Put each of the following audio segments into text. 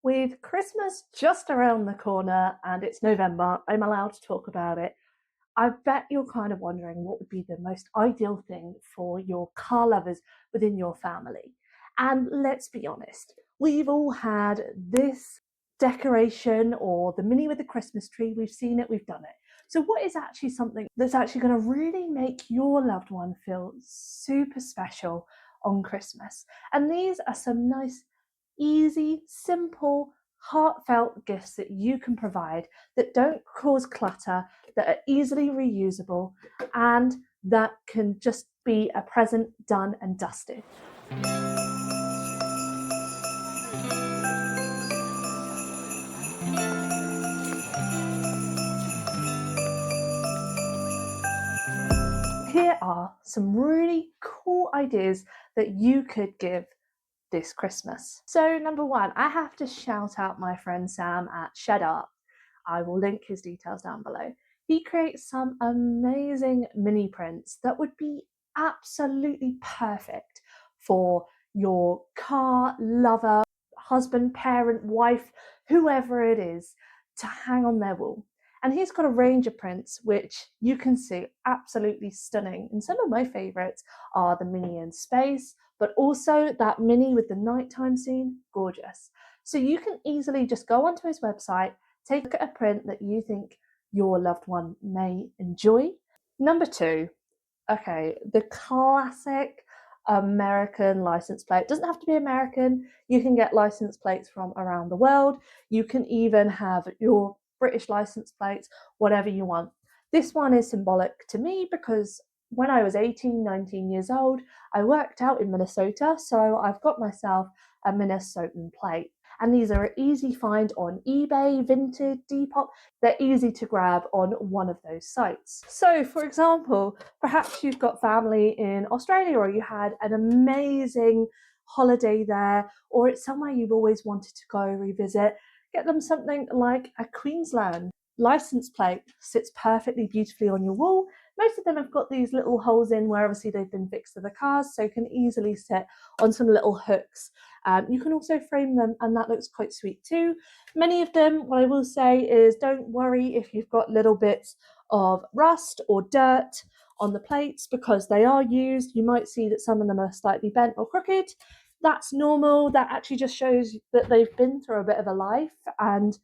With Christmas just around the corner and it's November, I'm allowed to talk about it. I bet you're kind of wondering what would be the most ideal thing for your car lovers within your family. And let's be honest, we've all had this decoration or the mini with the Christmas tree. We've seen it, we've done it. So, what is actually something that's actually going to really make your loved one feel super special on Christmas? And these are some nice, easy, simple, heartfelt gifts that you can provide that don't cause clutter, that are easily reusable, and that can just be a present done and dusted. Here are some really cool ideas that you could give this Christmas. So number one, I have to shout out my friend Sam at Shed Art. I will link his details down below. He creates some amazing mini prints that would be absolutely perfect for your car lover, husband, parent, wife, whoever it is, to hang on their wall. And he's got a range of prints which you can see absolutely stunning. And some of my favourites are the mini in space, but also that mini with the nighttime scene, gorgeous. So you can easily just go onto his website, take a look at a print that you think your loved one may enjoy. Number two, okay, the classic American license plate. It doesn't have to be American. You can get license plates from around the world. You can even have your British license plates, whatever you want. This one is symbolic to me because when I was 18, 19 years old, I worked out in Minnesota, so I've got myself a Minnesotan plate. And these are an easy find on eBay, Vinted, Depop. They're easy to grab on one of those sites. So, for example, perhaps you've got family in Australia or you had an amazing holiday there, or it's somewhere you've always wanted to go revisit. Get them something like a Queensland license plate. Sits perfectly beautifully on your wall. Most of them have got these little holes in where obviously they've been fixed to the cars, so can easily sit on some little hooks. You can also frame them, and that looks quite sweet too. Many of them, what I will say is don't worry if you've got little bits of rust or dirt on the plates because they are used. You might see that some of them are slightly bent or crooked. That's normal. That actually just shows that they've been through a bit of a life and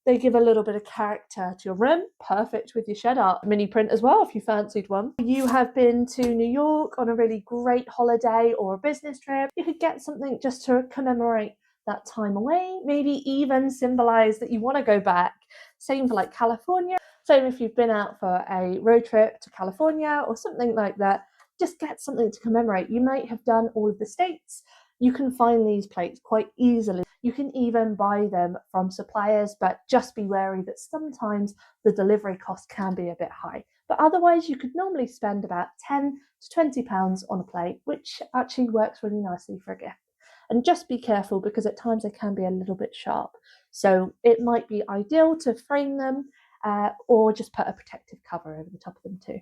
they give a little bit of character to your room. Perfect with your Shed Art mini print as well if you fancied one. You have been to New York on a really great holiday or a business trip. You could get something just to commemorate that time away, maybe even symbolize that you want to go back. Same for like California. Same if you've been out for a road trip to California or something like that. Just get something to commemorate. You might have done all of the states. You can find these plates quite easily. You can even buy them from suppliers, but just be wary that sometimes the delivery cost can be a bit high. But otherwise, you could normally spend about £10 to £20 on a plate, which actually works really nicely for a gift. And just be careful because at times they can be a little bit sharp. So it might be ideal to frame them or just put a protective cover over the top of them too.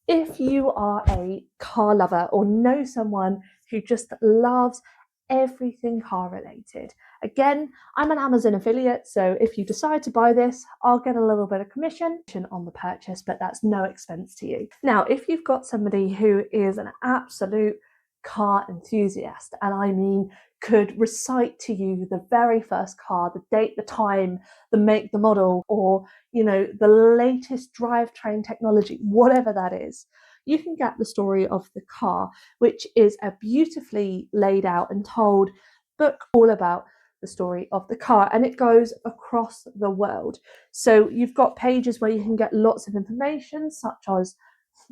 If you are a car lover or know someone who just loves everything car related, again, I'm an Amazon affiliate, so if you decide to buy this, I'll get a little bit of commission on the purchase, but that's no expense to you. Now, if you've got somebody who is an absolute car enthusiast, and I mean could recite to you the very first car, the date, the time, the make, the model, or the latest drivetrain technology, whatever that is, you can get the story of the car, which is a beautifully laid out and told book all about the story of the car, and it goes across the world. So you've got pages where you can get lots of information, such as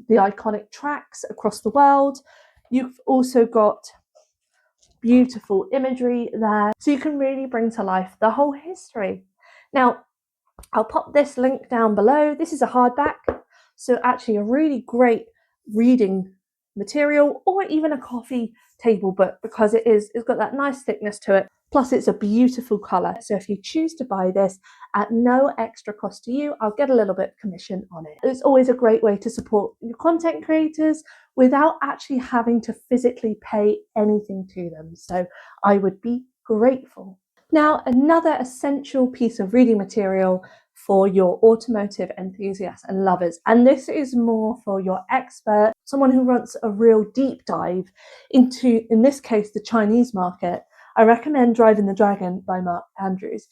the iconic tracks across the world. You've also got beautiful imagery there, so you can really bring to life the whole history. Now, I'll pop this link down below. This is a hardback, so actually a really great reading material, or even a coffee table book, because it's got that nice thickness to it. Plus it's a beautiful colour. So if you choose to buy this at no extra cost to you, I'll get a little bit of commission on it. It's always a great way to support your content creators without actually having to physically pay anything to them. So I would be grateful. Now, another essential piece of reading material for your automotive enthusiasts and lovers, and this is more for your expert, someone who wants a real deep dive into, in this case, the Chinese market. I recommend Driving the Dragon by Mark Andrews.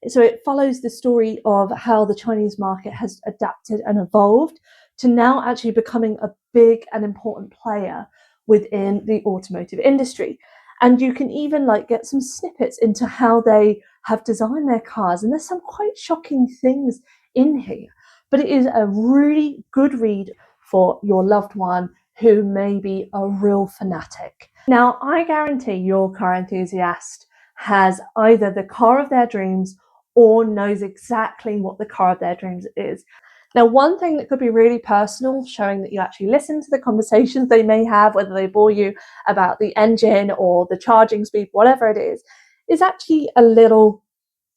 So it follows the story of how the Chinese market has adapted and evolved to now actually becoming a big and important player within the automotive industry. And you can even get some snippets into how they have designed their cars. And there's some quite shocking things in here, but it is a really good read for your loved one who may be a real fanatic. Now, I guarantee your car enthusiast has either the car of their dreams or knows exactly what the car of their dreams is. Now, one thing that could be really personal, showing that you actually listen to the conversations they may have, whether they bore you about the engine or the charging speed, whatever it is actually a little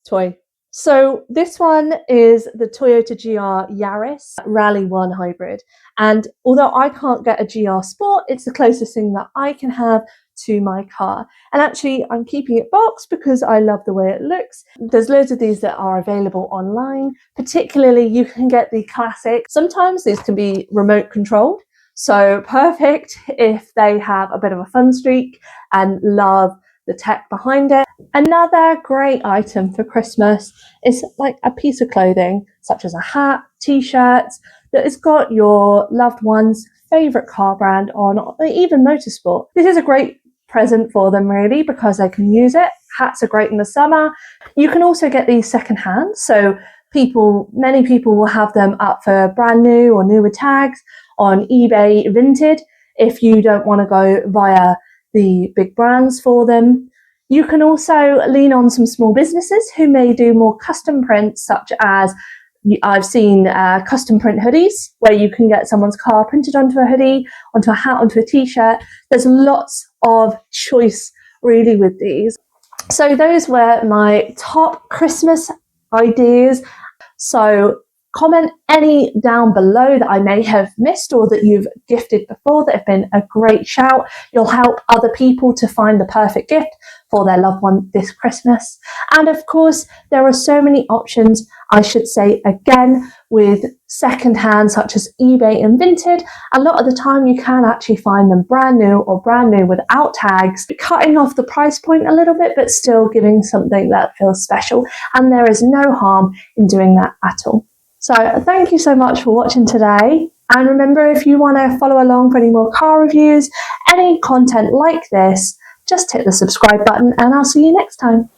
toy. So this one is the Toyota GR Yaris Rally 1 Hybrid. And although I can't get a GR Sport, it's the closest thing that I can have to my car. And actually, I'm keeping it boxed because I love the way it looks. There's loads of these that are available online. Particularly, you can get the classic. Sometimes these can be remote controlled. So perfect if they have a bit of a fun streak and love the tech behind it. Another great item for Christmas is like a piece of clothing, such as a hat, t-shirts, that has got your loved one's favourite car brand on, or even motorsport. This is a great present for them, really, because they can use it. Hats are great in the summer. You can also get these second-hand, so many people will have them up for brand new or newer tags on eBay Vinted if you don't want to go via the big brands for them. You can also lean on some small businesses who may do more custom prints, such as I've seen custom print hoodies where you can get someone's car printed onto a hoodie, onto a hat, onto a t-shirt. There's lots of choice really with these. So those were my top Christmas ideas. So comment any down below that I may have missed or that you've gifted before that have been a great shout. You'll help other people to find the perfect gift for their loved one this Christmas. And of course, there are so many options, I should say again, with secondhand such as eBay and Vinted. A lot of the time you can actually find them brand new or brand new without tags, cutting off the price point a little bit, but still giving something that feels special. And there is no harm in doing that at all. So thank you so much for watching today. And remember, if you want to follow along for any more car reviews, any content like this, just hit the subscribe button and I'll see you next time.